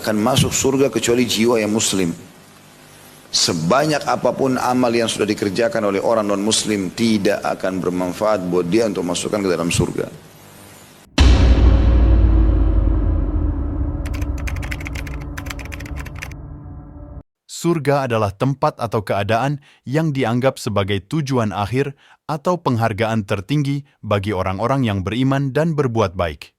akan masuk surga kecuali jiwa yang muslim. Sebanyak apapun amal yang sudah dikerjakan oleh orang non-muslim tidak akan bermanfaat buat dia untuk masukkan ke dalam surga. Surga adalah tempat atau keadaan yang dianggap sebagai tujuan akhir atau penghargaan tertinggi bagi orang-orang yang beriman dan berbuat baik.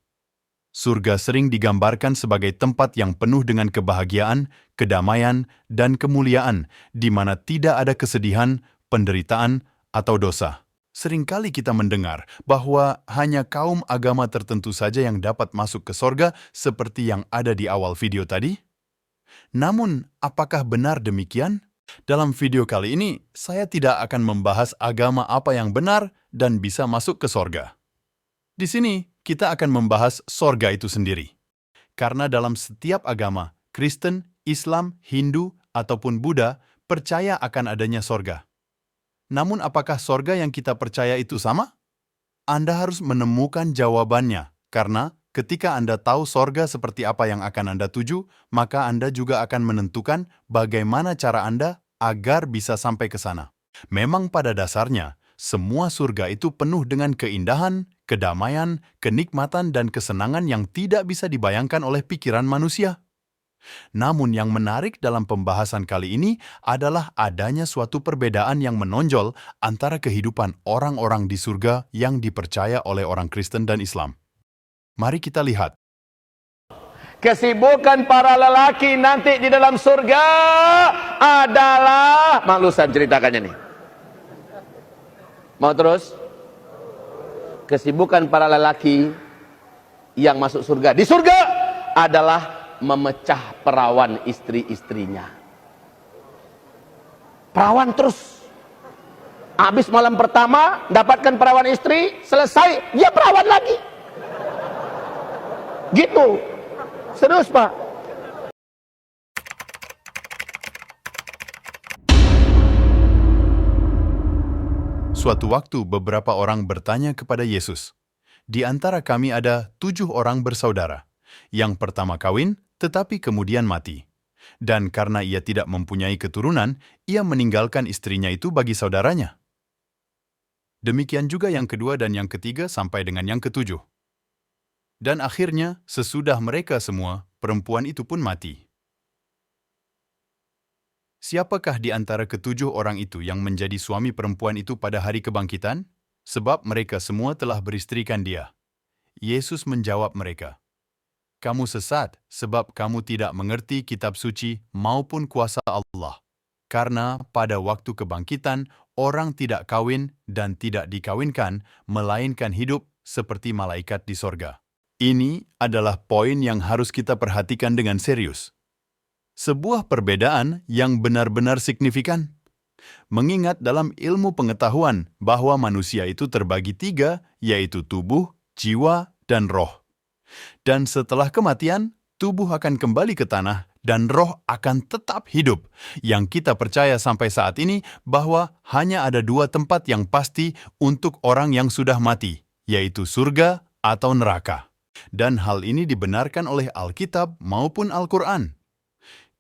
Surga sering digambarkan sebagai tempat yang penuh dengan kebahagiaan, kedamaian, dan kemuliaan, di mana tidak ada kesedihan, penderitaan, atau dosa. Seringkali kita mendengar bahwa hanya kaum agama tertentu saja yang dapat masuk ke surga seperti yang ada di awal video tadi. Namun, apakah benar demikian? Dalam video kali ini, saya tidak akan membahas agama apa yang benar dan bisa masuk ke surga. Di sini, kita akan membahas surga itu sendiri. Karena dalam setiap agama, Kristen, Islam, Hindu, ataupun Buddha, percaya akan adanya surga. Namun apakah surga yang kita percaya itu sama? Anda harus menemukan jawabannya, karena ketika Anda tahu surga seperti apa yang akan Anda tuju, maka Anda juga akan menentukan bagaimana cara Anda agar bisa sampai ke sana. Memang pada dasarnya, semua surga itu penuh dengan keindahan, kedamaian, kenikmatan, dan kesenangan yang tidak bisa dibayangkan oleh pikiran manusia. Namun yang menarik dalam pembahasan kali ini adalah adanya suatu perbedaan yang menonjol antara kehidupan orang-orang di surga yang dipercaya oleh orang Kristen dan Islam. Mari kita lihat. Kesibukan para lelaki nanti di dalam surga adalah, malu saya ceritakannya nih. Mau terus? Kesibukan para lelaki yang masuk surga di surga adalah memecah perawan istri-istrinya. Perawan terus. Habis malam pertama dapatkan perawan istri, selesai dia perawan lagi. Gitu. Serius, Pak. Suatu waktu beberapa orang bertanya kepada Yesus, "Di antara kami ada 7 orang bersaudara. Yang pertama kawin, tetapi kemudian mati. Dan karena ia tidak mempunyai keturunan, ia meninggalkan istrinya itu bagi saudaranya. Demikian juga yang kedua dan yang ketiga sampai dengan yang ketujuh. Dan akhirnya, sesudah mereka semua, perempuan itu pun mati. Siapakah di antara ketujuh orang itu yang menjadi suami perempuan itu pada hari kebangkitan? Sebab mereka semua telah beristrikan dia." Yesus menjawab mereka, "Kamu sesat, sebab kamu tidak mengerti kitab suci maupun kuasa Allah. Karena pada waktu kebangkitan, orang tidak kawin dan tidak dikawinkan, melainkan hidup seperti malaikat di sorga." Ini adalah poin yang harus kita perhatikan dengan serius. Sebuah perbedaan yang benar-benar signifikan. Mengingat dalam ilmu pengetahuan bahwa manusia itu terbagi 3, yaitu tubuh, jiwa, dan roh. Dan setelah kematian, tubuh akan kembali ke tanah dan roh akan tetap hidup. Yang kita percaya sampai saat ini bahwa hanya ada 2 tempat yang pasti untuk orang yang sudah mati, yaitu surga atau neraka. Dan hal ini dibenarkan oleh Alkitab maupun Al-Quran.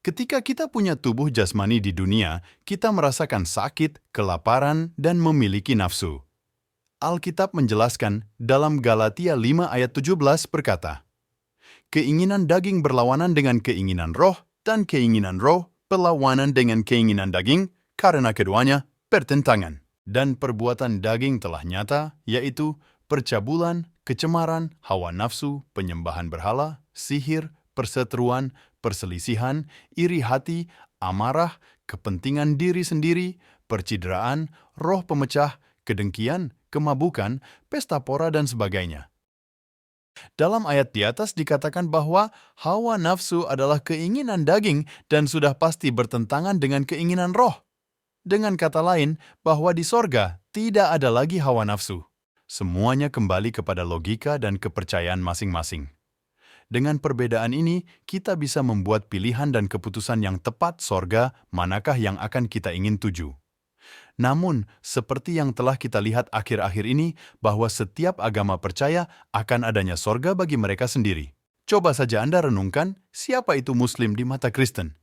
Ketika kita punya tubuh jasmani di dunia, kita merasakan sakit, kelaparan, dan memiliki nafsu. Alkitab menjelaskan dalam Galatia 5 ayat 17 berkata, "Keinginan daging berlawanan dengan keinginan roh, dan keinginan roh berlawanan dengan keinginan daging, karena keduanya bertentangan. Dan perbuatan daging telah nyata, yaitu percabulan, kecemaran, hawa nafsu, penyembahan berhala, sihir, perseteruan, perselisihan, iri hati, amarah, kepentingan diri sendiri, percideraan, roh pemecah, kedengkian, kemabukan, pesta pora, dan sebagainya." Dalam ayat di atas dikatakan bahwa hawa nafsu adalah keinginan daging dan sudah pasti bertentangan dengan keinginan roh. Dengan kata lain, bahwa di sorga tidak ada lagi hawa nafsu. Semuanya kembali kepada logika dan kepercayaan masing-masing. Dengan perbedaan ini, kita bisa membuat pilihan dan keputusan yang tepat sorga manakah yang akan kita ingin tuju. Namun, seperti yang telah kita lihat akhir-akhir ini, bahwa setiap agama percaya akan adanya sorga bagi mereka sendiri. Coba saja Anda renungkan siapa itu Muslim di mata Kristen.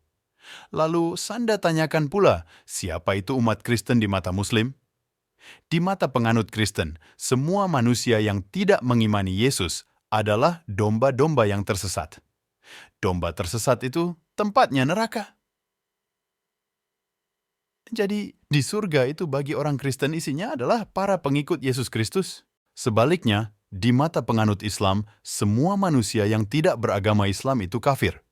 Lalu Anda tanyakan pula siapa itu umat Kristen di mata Muslim. Di mata penganut Kristen, semua manusia yang tidak mengimani Yesus adalah domba-domba yang tersesat. Domba tersesat itu tempatnya neraka. Jadi, di surga itu bagi orang Kristen isinya adalah para pengikut Yesus Kristus. Sebaliknya, di mata penganut Islam, semua manusia yang tidak beragama Islam itu kafir.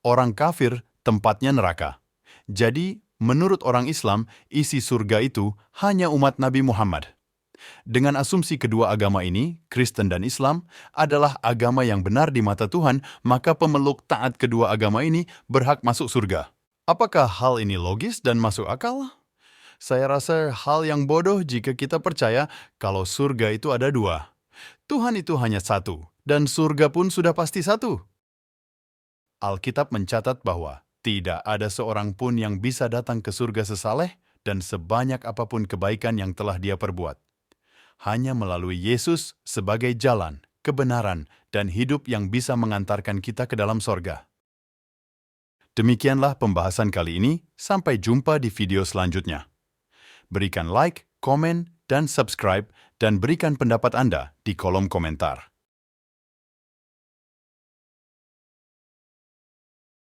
Orang kafir tempatnya neraka. Jadi, menurut orang Islam, isi surga itu hanya umat Nabi Muhammad. Dengan asumsi kedua agama ini, Kristen dan Islam, adalah agama yang benar di mata Tuhan, maka pemeluk taat kedua agama ini berhak masuk surga. Apakah hal ini logis dan masuk akal? Saya rasa hal yang bodoh jika kita percaya kalau surga itu ada dua. Tuhan itu hanya satu, dan surga pun sudah pasti satu. Alkitab mencatat bahwa tidak ada seorang pun yang bisa datang ke surga sesaleh dan sebanyak apapun kebaikan yang telah dia perbuat. Hanya melalui Yesus sebagai jalan, kebenaran, dan hidup yang bisa mengantarkan kita ke dalam sorga. Demikianlah pembahasan kali ini, sampai jumpa di video selanjutnya. Berikan like, komen, dan subscribe, dan berikan pendapat Anda di kolom komentar.